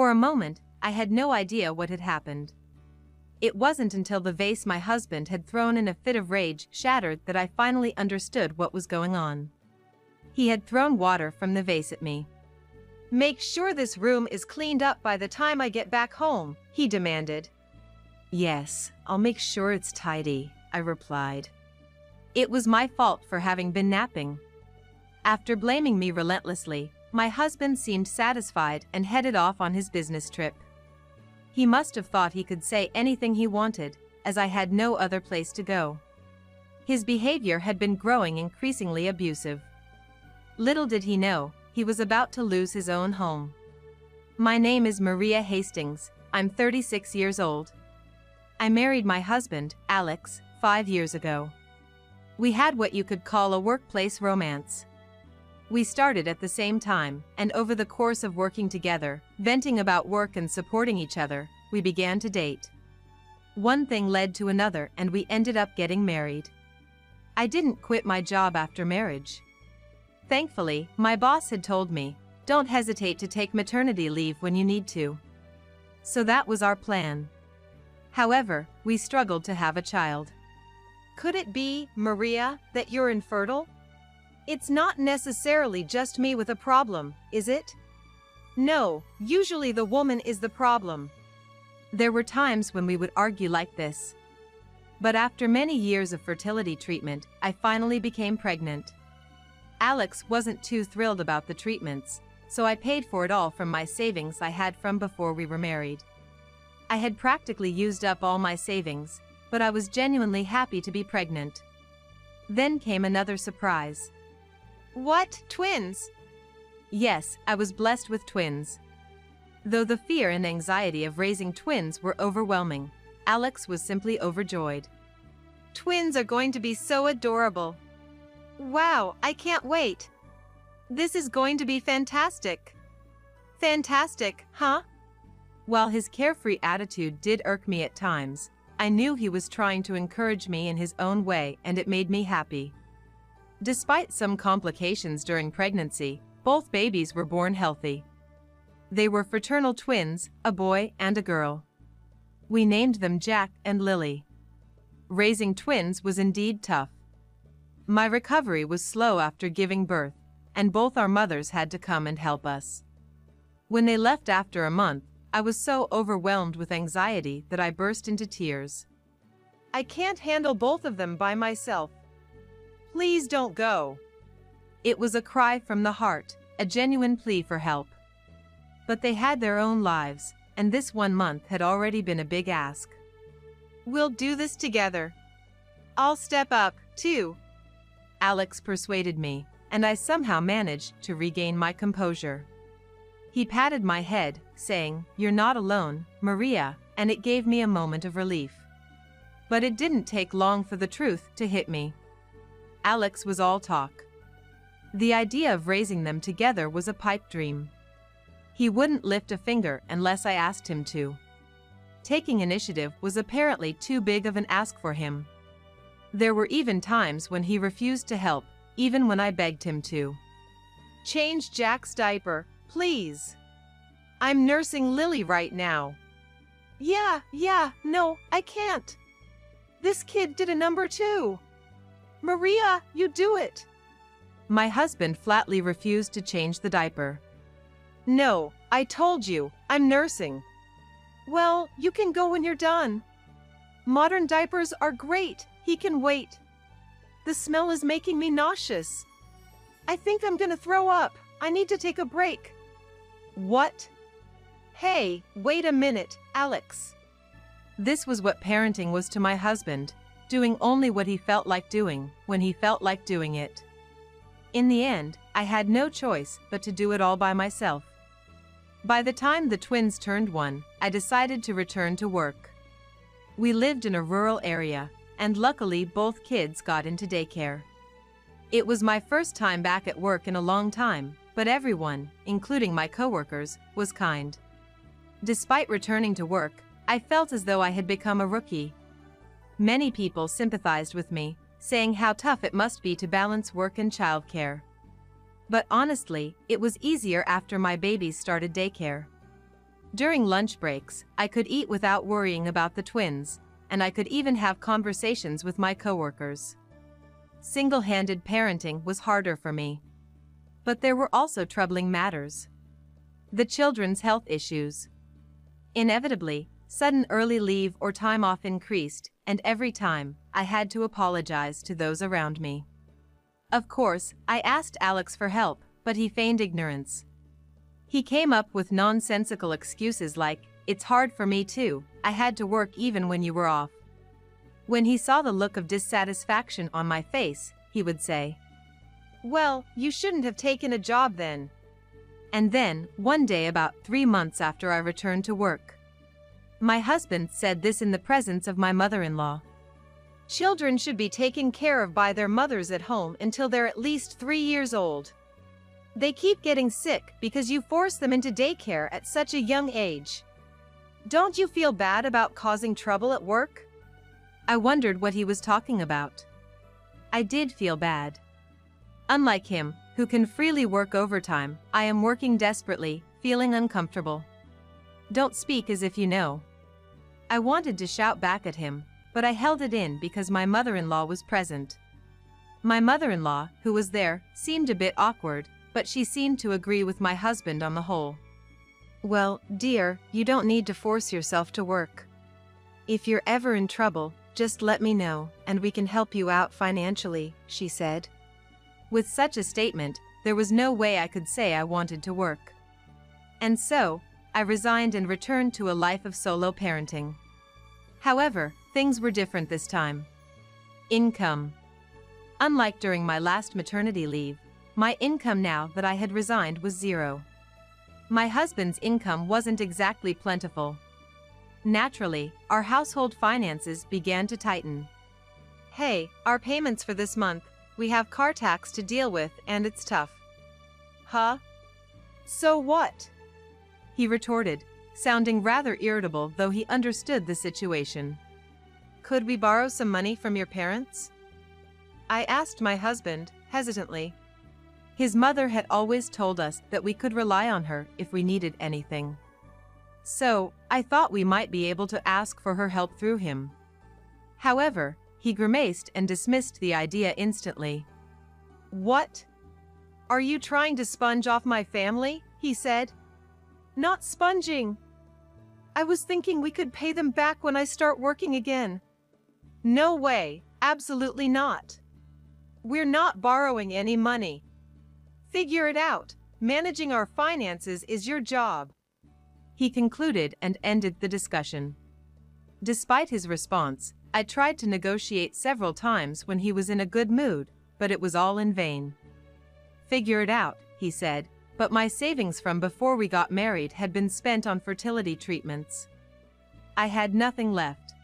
For a moment, I had no idea what had happened. It wasn't until the vase my husband had thrown in a fit of rage shattered that I finally understood what was going on. He had thrown water from the vase at me. "Make sure this room is cleaned up by the time I get back home," he demanded. "Yes, I'll make sure it's tidy," I replied. It was my fault for having been napping. After blaming me relentlessly, my husband seemed satisfied and headed off on his business trip. He must have thought he could say anything he wanted, as I had no other place to go. His behavior had been growing increasingly abusive. Little did he know, he was about to lose his own home. My name is Maria Hastings, I'm 36 years old. I married my husband, Alex, 5 years ago. We had what you could call a workplace romance. We started at the same time, and over the course of working together, venting about work and supporting each other, we began to date. One thing led to another and we ended up getting married. I didn't quit my job after marriage. Thankfully, my boss had told me, "Don't hesitate to take maternity leave when you need to." So that was our plan. However, we struggled to have a child. "Could it be, Maria, that you're infertile? It's not necessarily just me with a problem, is it?" "No, usually the woman is the problem." There were times when we would argue like this. But after many years of fertility treatment, I finally became pregnant. Alex wasn't too thrilled about the treatments, so I paid for it all from my savings I had from before we were married. I had practically used up all my savings, but I was genuinely happy to be pregnant. Then came another surprise. "What, twins?" Yes, I was blessed with twins. Though the fear and anxiety of raising twins were overwhelming, Alex was simply overjoyed. "Twins are going to be so adorable. Wow, I can't wait. This is going to be fantastic." "Fantastic, huh?" While his carefree attitude did irk me at times, I knew he was trying to encourage me in his own way, and it made me happy. Despite some complications during pregnancy, both babies were born healthy. They were fraternal twins, a boy and a girl. We named them Jack and Lily. Raising twins was indeed tough. My recovery was slow after giving birth, and both our mothers had to come and help us. When they left after a month, I was so overwhelmed with anxiety that I burst into tears. "I can't handle both of them by myself. Please don't go." It was a cry from the heart, a genuine plea for help. But they had their own lives, and this 1 month had already been a big ask. "We'll do this together. I'll step up, too." Alex persuaded me, and I somehow managed to regain my composure. He patted my head, saying, "You're not alone, Maria," and it gave me a moment of relief. But it didn't take long for the truth to hit me. Alex was all talk. The idea of raising them together was a pipe dream. He wouldn't lift a finger unless I asked him to. Taking initiative was apparently too big of an ask for him. There were even times when he refused to help, even when I begged him to. "Change Jack's diaper, please. I'm nursing Lily right now." Yeah, no, I can't. This kid did a number 2. Maria, you do it." My husband flatly refused to change the diaper. "No, I told you, I'm nursing." "Well, you can go when you're done. Modern diapers are great, he can wait. The smell is making me nauseous. I think I'm gonna throw up. I need to take a break." "What?" "Hey, wait a minute, Alex." This was what parenting was to my husband, doing only what he felt like doing, when he felt like doing it. In the end, I had no choice but to do it all by myself. By the time the twins turned 1, I decided to return to work. We lived in a rural area, and luckily both kids got into daycare. It was my first time back at work in a long time, but everyone, including my coworkers, was kind. Despite returning to work, I felt as though I had become a rookie. Many people sympathized with me, saying how tough it must be to balance work and childcare. But honestly, it was easier after my babies started daycare. During lunch breaks, I could eat without worrying about the twins, and I could even have conversations with my coworkers. Single-handed parenting was harder for me. But there were also troubling matters. The children's health issues. Inevitably, sudden early leave or time off increased, and every time, I had to apologize to those around me. Of course, I asked Alex for help, but he feigned ignorance. He came up with nonsensical excuses like, "It's hard for me too, I had to work even when you were off." When he saw the look of dissatisfaction on my face, he would say, "Well, you shouldn't have taken a job then." And then, one day about 3 months after I returned to work, my husband said this in the presence of my mother-in-law. "Children should be taken care of by their mothers at home until they're at least 3 years old. They keep getting sick because you force them into daycare at such a young age. Don't you feel bad about causing trouble at work?" I wondered what he was talking about. I did feel bad. Unlike him, who can freely work overtime, I am working desperately, feeling uncomfortable. "Don't speak as if you know." I wanted to shout back at him, but I held it in because my mother-in-law was present. My mother-in-law, who was there, seemed a bit awkward, but she seemed to agree with my husband on the whole. "Well, dear, you don't need to force yourself to work. If you're ever in trouble, just let me know, and we can help you out financially," she said. With such a statement, there was no way I could say I wanted to work. And so, I resigned and returned to a life of solo parenting. However, things were different this time. Income. Unlike during my last maternity leave, my income now that I had resigned was zero. My husband's income wasn't exactly plentiful. Naturally, our household finances began to tighten. "Hey, our payments for this month, we have car tax to deal with and it's tough." "Huh? So what?" he retorted, sounding rather irritable though he understood the situation. "Could we borrow some money from your parents?" I asked my husband, hesitantly. His mother had always told us that we could rely on her if we needed anything. So, I thought we might be able to ask for her help through him. However, he grimaced and dismissed the idea instantly. "What? Are you trying to sponge off my family?" he said. "Not sponging. I was thinking we could pay them back when I start working again." "No way, absolutely not. We're not borrowing any money. Figure it out. Managing our finances is your job," he concluded and ended the discussion. Despite his response, I tried to negotiate several times when he was in a good mood, but it was all in vain. "Figure it out," he said, but my savings from before we got married had been spent on fertility treatments. I had nothing left.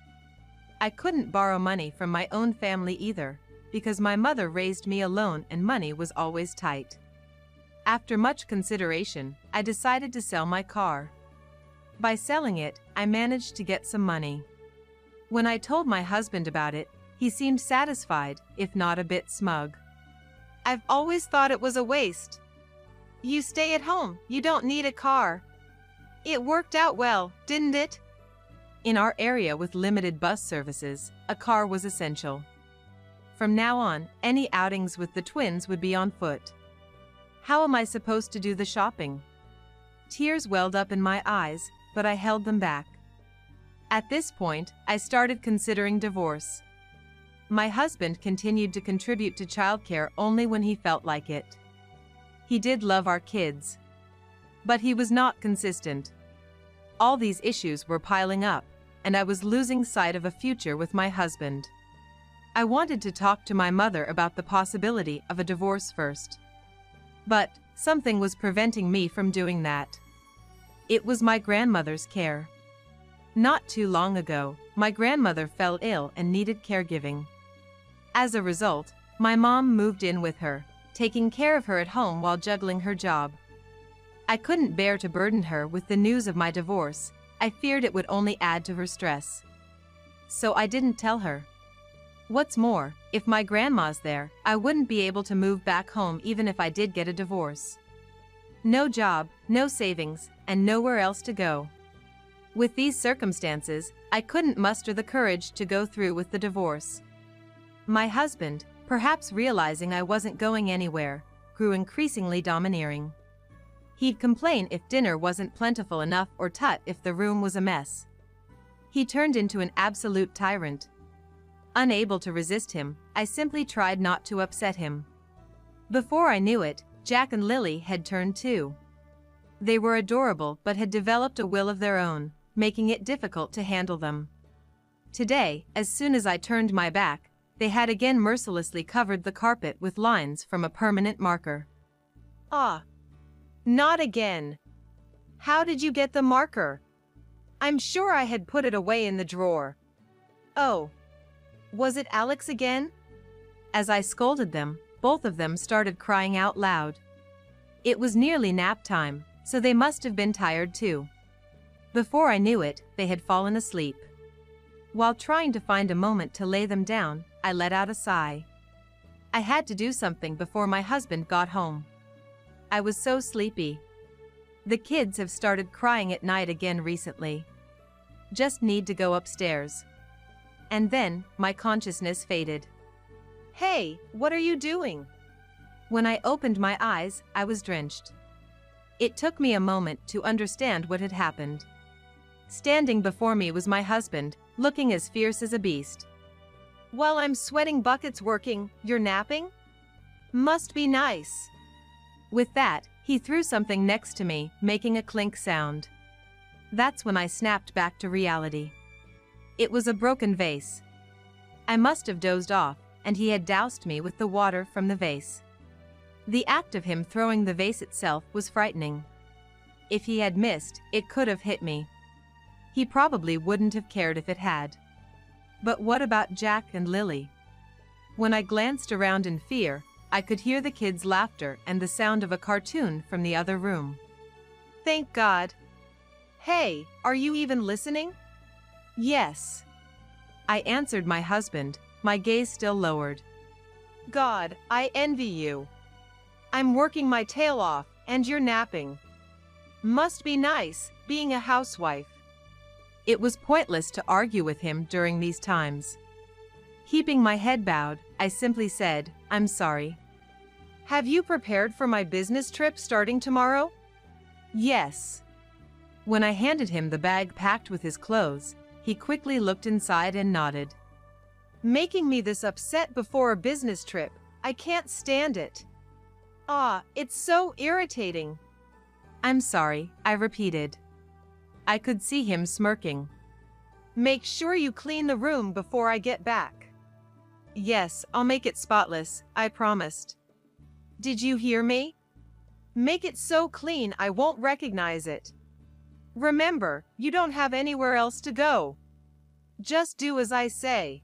I couldn't borrow money from my own family either, because my mother raised me alone and money was always tight. After much consideration, I decided to sell my car. By selling it, I managed to get some money. When I told my husband about it, he seemed satisfied, if not a bit smug. "I've always thought it was a waste. You stay at home, you don't need a car. It worked out well, didn't it?" In our area with limited bus services, a car was essential. From now on, any outings with the twins would be on foot. How am I supposed to do the shopping? Tears welled up in my eyes, but I held them back. At this point, I started considering divorce. My husband continued to contribute to childcare only when he felt like it. He did love our kids. But he was not consistent. All these issues were piling up, and I was losing sight of a future with my husband. I wanted to talk to my mother about the possibility of a divorce first. But something was preventing me from doing that. It was my grandmother's care. Not too long ago, my grandmother fell ill and needed caregiving. As a result, my mom moved in with her, taking care of her at home while juggling her job. I couldn't bear to burden her with the news of my divorce. I feared it would only add to her stress. So I didn't tell her. What's more, if my grandma's there, I wouldn't be able to move back home even if I did get a divorce. No job, no savings, and nowhere else to go. With these circumstances, I couldn't muster the courage to go through with the divorce. My husband, perhaps realizing I wasn't going anywhere, grew increasingly domineering. He'd complain if dinner wasn't plentiful enough or tut if the room was a mess. He turned into an absolute tyrant. Unable to resist him, I simply tried not to upset him. Before I knew it, Jack and Lily had turned too. They were adorable but had developed a will of their own, making it difficult to handle them. Today, as soon as I turned my back, they had again mercilessly covered the carpet with lines from a permanent marker. Ah! Not again! How did you get the marker? I'm sure I had put it away in the drawer. Oh! Was it Alex again? As I scolded them, both of them started crying out loud. It was nearly nap time, so they must have been tired too. Before I knew it, they had fallen asleep. While trying to find a moment to lay them down, I let out a sigh. I had to do something before my husband got home. I was so sleepy. The kids have started crying at night again recently. Just need to go upstairs. And then, my consciousness faded. Hey, what are you doing? When I opened my eyes, I was drenched. It took me a moment to understand what had happened. Standing before me was my husband, looking as fierce as a beast. While I'm sweating buckets working, you're napping? Must be nice. With that, he threw something next to me, making a clink sound. That's when I snapped back to reality. It was a broken vase. I must have dozed off, and he had doused me with the water from the vase. The act of him throwing the vase itself was frightening. If he had missed, it could have hit me. He probably wouldn't have cared if it had. But what about Jack and Lily? When I glanced around in fear, I could hear the kids' laughter and the sound of a cartoon from the other room. Thank God. Hey, are you even listening? Yes. I answered my husband, my gaze still lowered. God, I envy you. I'm working my tail off, and you're napping. Must be nice, being a housewife. It was pointless to argue with him during these times. Keeping my head bowed, I simply said, I'm sorry. Have you prepared for my business trip starting tomorrow? Yes. When I handed him the bag packed with his clothes, he quickly looked inside and nodded. Making me this upset before a business trip, I can't stand it. Ah, it's so irritating. I'm sorry, I repeated. I could see him smirking. Make sure you clean the room before I get back. Yes, I'll make it spotless, I promised. Did you hear me? Make it so clean I won't recognize it. Remember, you don't have anywhere else to go. Just do as I say.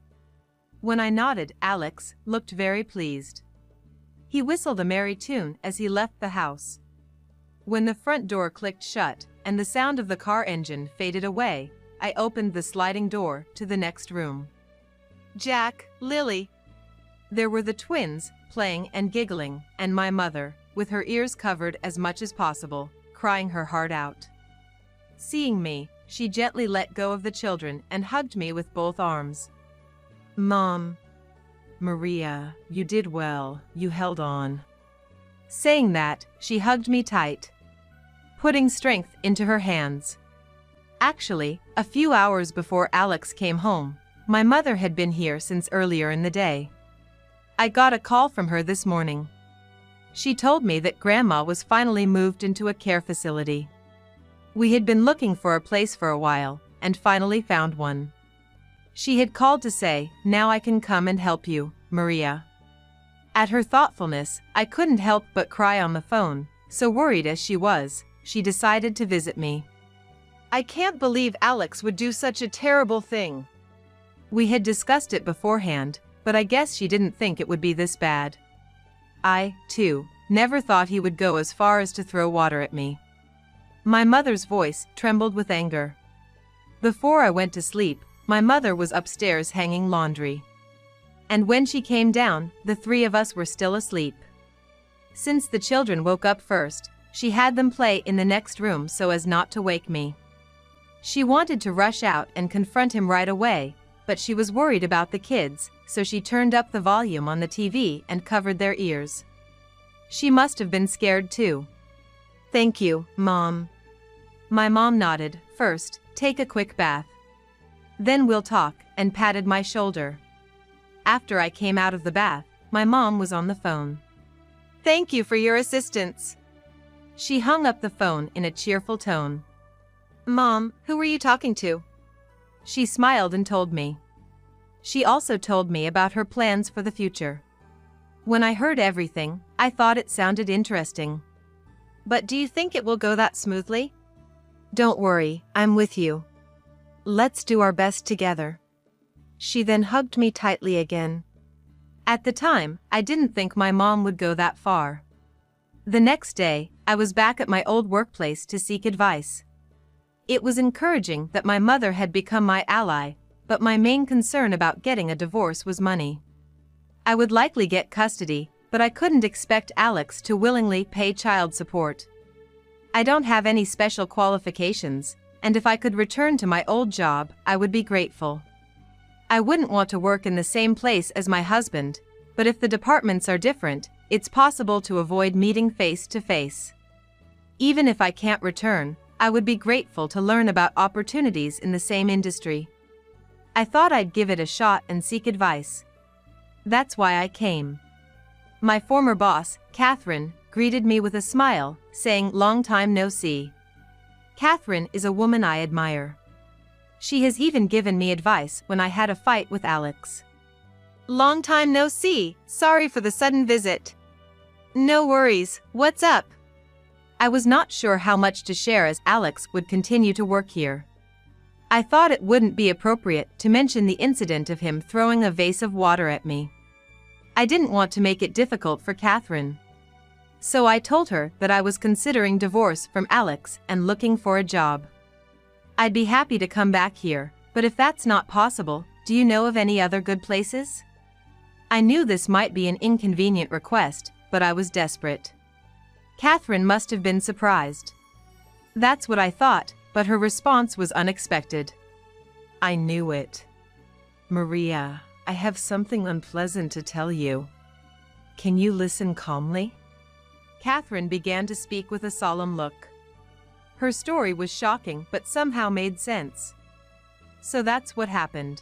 When I nodded, Alex looked very pleased. He whistled a merry tune as he left the house. When the front door clicked shut and the sound of the car engine faded away, I opened the sliding door to the next room. Jack, Lily. There were the twins, playing and giggling, and my mother, with her ears covered as much as possible, crying her heart out. Seeing me, she gently let go of the children and hugged me with both arms. Mom. Maria, you did well, you held on. Saying that, she hugged me tight, putting strength into her hands. Actually, a few hours before Alex came home, my mother had been here since earlier in the day. I got a call from her this morning. She told me that Grandma was finally moved into a care facility. We had been looking for a place for a while, and finally found one. She had called to say, now I can come and help you, Maria. At her thoughtfulness, I couldn't help but cry on the phone, so worried as she was, she decided to visit me. I can't believe Alex would do such a terrible thing. We had discussed it beforehand, but I guess she didn't think it would be this bad. I, too, never thought he would go as far as to throw water at me. My mother's voice trembled with anger. Before I went to sleep, my mother was upstairs hanging laundry. And when she came down, the three of us were still asleep. Since the children woke up first, she had them play in the next room so as not to wake me. She wanted to rush out and confront him right away, but she was worried about the kids, so she turned up the volume on the TV and covered their ears. She must have been scared too. "Thank you, Mom." My mom nodded. "First, take a quick bath. Then we'll talk," and patted my shoulder. After I came out of the bath, my mom was on the phone. "Thank you for your assistance." She hung up the phone in a cheerful tone. "Mom, who were you talking to?" She smiled and told me. She also told me about her plans for the future. When I heard everything, I thought it sounded interesting. "But do you think it will go that smoothly?" "Don't worry, I'm with you. Let's do our best together." She then hugged me tightly again. At the time, I didn't think my mom would go that far. The next day, I was back at my old workplace to seek advice. It was encouraging that my mother had become my ally, but my main concern about getting a divorce was money. I would likely get custody, but I couldn't expect Alex to willingly pay child support. I don't have any special qualifications, and if I could return to my old job, I would be grateful. I wouldn't want to work in the same place as my husband, but if the departments are different, it's possible to avoid meeting face to face. Even if I can't return, I would be grateful to learn about opportunities in the same industry. I thought I'd give it a shot and seek advice. That's why I came. My former boss, Catherine, greeted me with a smile, saying, "Long time no see." Catherine is a woman I admire. She has even given me advice when I had a fight with Alex. "Long time no see. Sorry for the sudden visit." "No worries. What's up?" I was not sure how much to share as Alex would continue to work here. I thought it wouldn't be appropriate to mention the incident of him throwing a vase of water at me. I didn't want to make it difficult for Catherine. So I told her that I was considering divorce from Alex and looking for a job. I'd be happy to come back here, but if that's not possible, do you know of any other good places? I knew this might be an inconvenient request, but I was desperate. Catherine must have been surprised. That's what I thought, but her response was unexpected. "I knew it. Maria, I have something unpleasant to tell you. Can you listen calmly?" Catherine began to speak with a solemn look. Her story was shocking but somehow made sense. So that's what happened.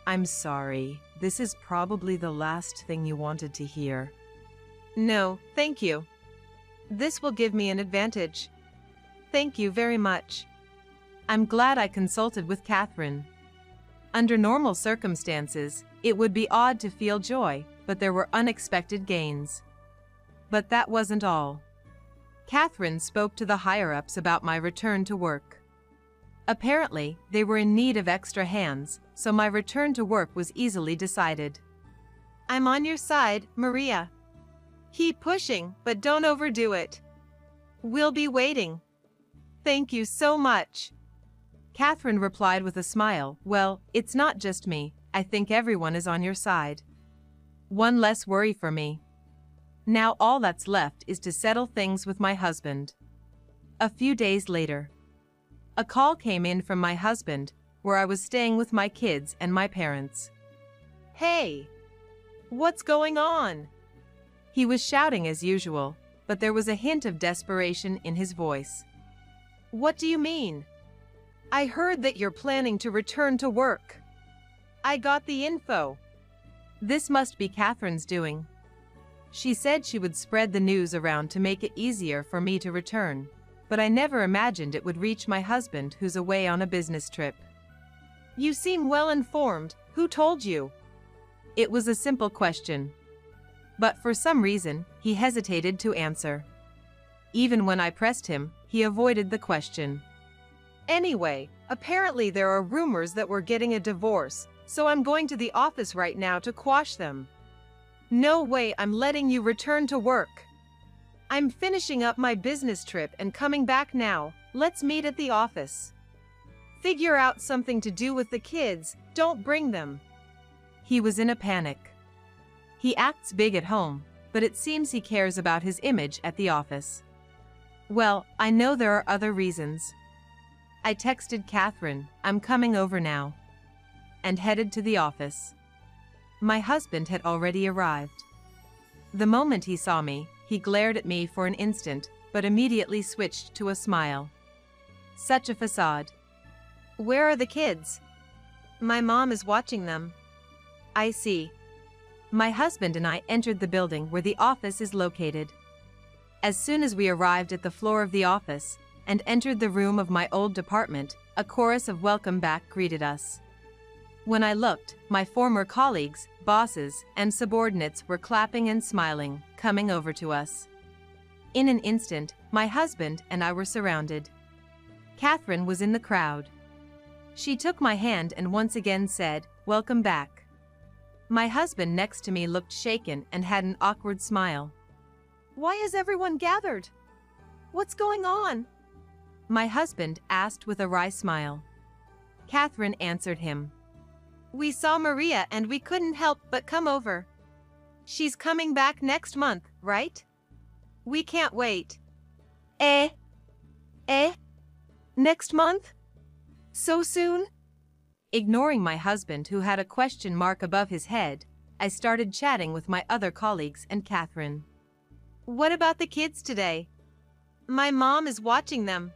"I'm sorry. This is probably the last thing you wanted to hear." "No, thank you. This will give me an advantage. Thank you very much." I'm glad I consulted with Catherine. Under normal circumstances, it would be odd to feel joy, but there were unexpected gains. But that wasn't all. Catherine spoke to the higher-ups about my return to work. Apparently, they were in need of extra hands, so my return to work was easily decided. "I'm on your side, Maria. Keep pushing, but don't overdo it. We'll be waiting." "Thank you so much." Catherine replied with a smile, "Well, it's not just me, I think everyone is on your side. One less worry for me. Now all that's left is to settle things with my husband." A few days later, a call came in from my husband, where I was staying with my kids and my parents. "Hey, what's going on?" He was shouting as usual, but there was a hint of desperation in his voice. "What do you mean? I heard that you're planning to return to work. I got the info." This must be Catherine's doing. She said she would spread the news around to make it easier for me to return, but I never imagined it would reach my husband who's away on a business trip. "You seem well informed. Who told you?" It was a simple question. But for some reason, he hesitated to answer. Even when I pressed him, he avoided the question. "Anyway, apparently there are rumors that we're getting a divorce, so I'm going to the office right now to quash them. No way I'm letting you return to work. I'm finishing up my business trip and coming back now. Let's meet at the office. Figure out something to do with the kids, don't bring them." He was in a panic. He acts big at home, but it seems he cares about his image at the office. Well, I know there are other reasons. I texted Catherine, "I'm coming over now," and headed to the office. My husband had already arrived. The moment he saw me, he glared at me for an instant, but immediately switched to a smile. Such a facade. Where are the kids? My mom is watching them. I see. My husband and I entered the building where the office is located. As soon as we arrived at the floor of the office and entered the room of my old department, a chorus of welcome back greeted us. When I looked, my former colleagues, bosses, and subordinates were clapping and smiling, coming over to us. In an instant, my husband and I were surrounded. Catherine was in the crowd. She took my hand and once again said, "Welcome back." My husband next to me looked shaken and had an awkward smile. Why is everyone gathered? What's going on? My husband asked with a wry smile. Catherine answered him. We saw Maria and we couldn't help but come over. She's coming back next month, right? We can't wait. Eh? Next month? So soon? Ignoring my husband, who had a question mark above his head, I started chatting with my other colleagues and Catherine. What about the kids today? My mom is watching them.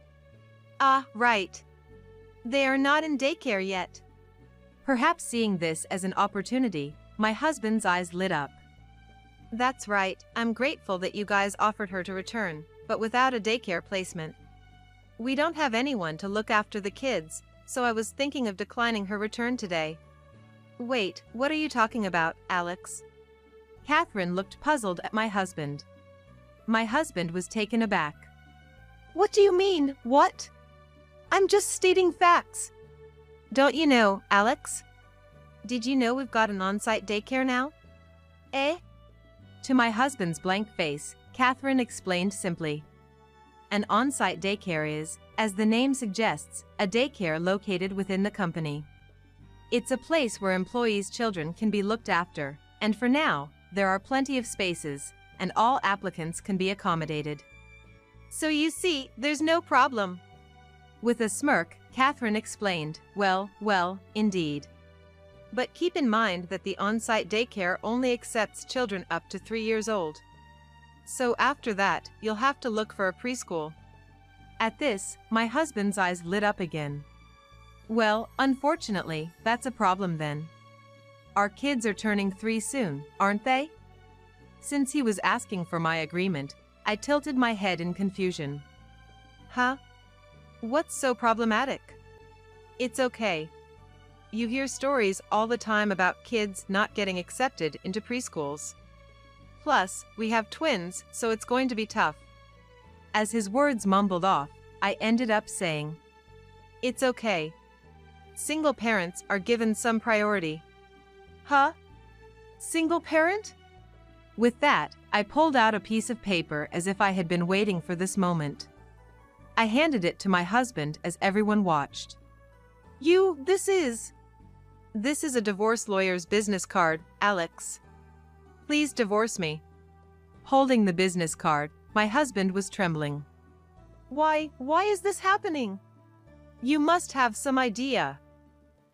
Ah, right. They are not in daycare yet. Perhaps seeing this as an opportunity, my husband's eyes lit up. That's right. I'm grateful that you guys offered her to return, but without a daycare placement. We don't have anyone to look after the kids, so I was thinking of declining her return today. Wait, what are you talking about, Alex? Catherine looked puzzled at my husband. My husband was taken aback. What do you mean, what? I'm just stating facts. Don't you know, Alex? Did you know we've got an on-site daycare now? Eh? To my husband's blank face, Catherine explained simply. An on-site daycare is, as the name suggests, a daycare located within the company. It's a place where employees' children can be looked after, and for now, there are plenty of spaces, and all applicants can be accommodated. So you see, there's no problem. With a smirk, Catherine explained, well, indeed. But keep in mind that the on-site daycare only accepts children up to 3 years old. So after that, you'll have to look for a preschool. At this, my husband's eyes lit up again. Well, unfortunately, that's a problem then. Our kids are turning 3 soon, aren't they? Since he was asking for my agreement, I tilted my head in confusion. Huh? What's so problematic? It's okay. You hear stories all the time about kids not getting accepted into preschools. Plus, we have twins, so it's going to be tough. As his words mumbled off, I ended up saying, It's okay. Single parents are given some priority. Huh? Single parent? With that, I pulled out a piece of paper as if I had been waiting for this moment. I handed it to my husband as everyone watched. This is a divorce lawyer's business card, Alex. Please divorce me. Holding the business card, my husband was trembling. Why is this happening? You must have some idea.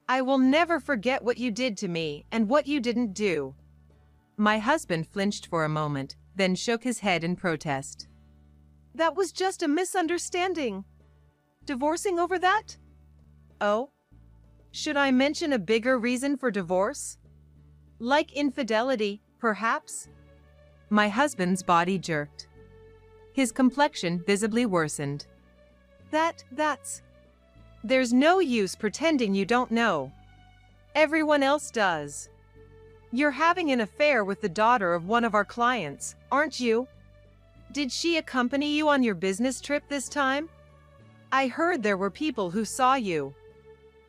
I will never forget what you did to me and what you didn't do. My husband flinched for a moment, then shook his head in protest. That was just a misunderstanding. Divorcing over that? Oh? Should I mention a bigger reason for divorce? Like infidelity, perhaps? My husband's body jerked. His complexion visibly worsened. There's no use pretending you don't know. Everyone else does. You're having an affair with the daughter of one of our clients, aren't you? Did she accompany you on your business trip this time? I heard there were people who saw you.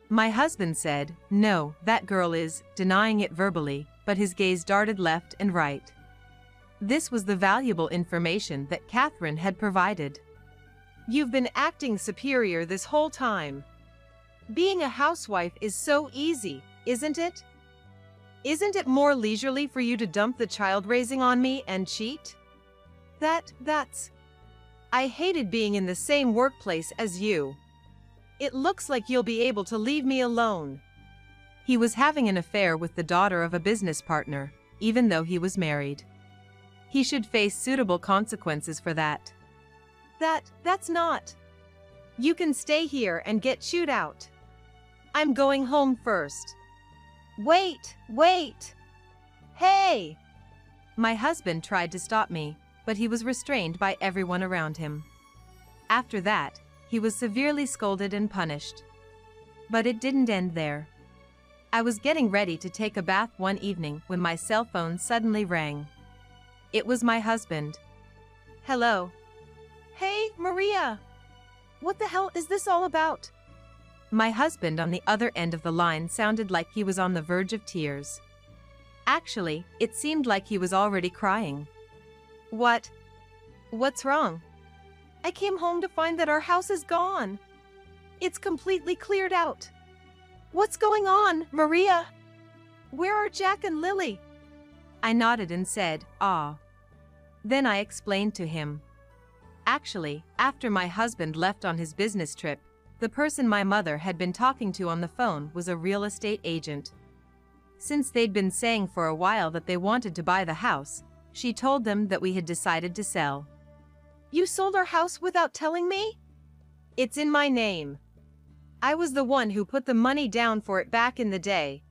My husband said, no, that girl is, denying it verbally, but his gaze darted left and right. This was the valuable information that Catherine had provided. You've been acting superior this whole time. Being a housewife is so easy, isn't it? Isn't it more leisurely for you to dump the child raising on me and cheat? I hated being in the same workplace as you. It looks like you'll be able to leave me alone. He was having an affair with the daughter of a business partner, even though he was married. He should face suitable consequences for that. That's not. You can stay here and get chewed out. I'm going home first. Wait! Hey! My husband tried to stop me, but he was restrained by everyone around him. After that, he was severely scolded and punished. But it didn't end there. I was getting ready to take a bath one evening when my cell phone suddenly rang. It was my husband. Hello. Hey, Maria! What the hell is this all about? My husband on the other end of the line sounded like he was on the verge of tears. Actually, it seemed like he was already crying. What's wrong? I came home to find that our house is gone. It's completely cleared out. What's going on, Maria? Where are Jack and Lily? I nodded and said, "Ah." Then I explained to him. Actually, after my husband left on his business trip, the person my mother had been talking to on the phone was a real estate agent. Since they'd been saying for a while that they wanted to buy the house, she told them that we had decided to sell. You sold our house without telling me? It's in my name. I was the one who put the money down for it back in the day.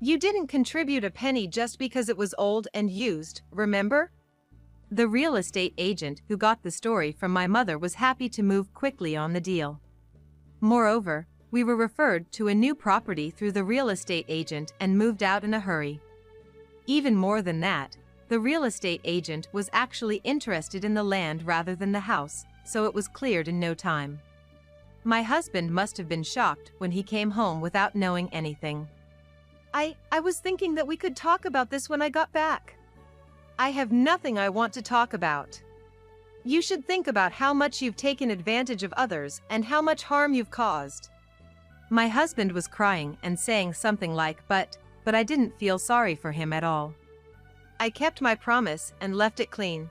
You didn't contribute a penny just because it was old and used, remember? The real estate agent who got the story from my mother was happy to move quickly on the deal. Moreover, we were referred to a new property through the real estate agent and moved out in a hurry. Even more than that, the real estate agent was actually interested in the land rather than the house, so it was cleared in no time. My husband must have been shocked when he came home without knowing anything. I was thinking that we could talk about this when I got back. I have nothing I want to talk about. You should think about how much you've taken advantage of others and how much harm you've caused. My husband was crying and saying something like, but I didn't feel sorry for him at all. I kept my promise and left it clean.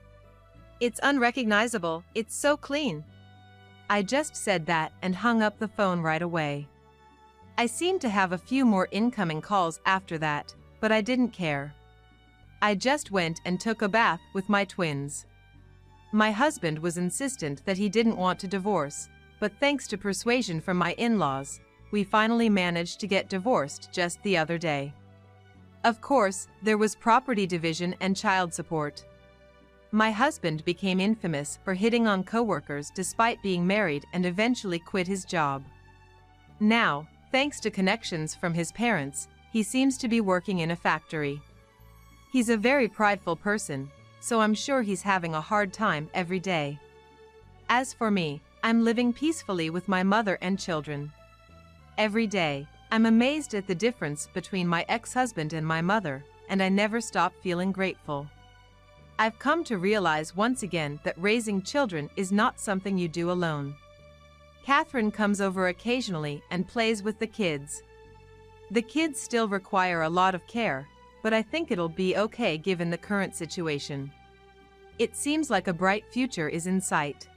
It's unrecognizable, it's so clean. I just said that and hung up the phone right away. I seemed to have a few more incoming calls after that, but I didn't care. I just went and took a bath with my twins. My husband was insistent that he didn't want to divorce, but thanks to persuasion from my in-laws, we finally managed to get divorced just the other day. Of course, there was property division and child support. My husband became infamous for hitting on coworkers despite being married and eventually quit his job. Now, thanks to connections from his parents, he seems to be working in a factory. He's a very prideful person, so I'm sure he's having a hard time every day. As for me, I'm living peacefully with my mother and children. Every day, I'm amazed at the difference between my ex-husband and my mother, and I never stop feeling grateful. I've come to realize once again that raising children is not something you do alone. Catherine comes over occasionally and plays with the kids. The kids still require a lot of care, but I think it'll be okay given the current situation. It seems like a bright future is in sight.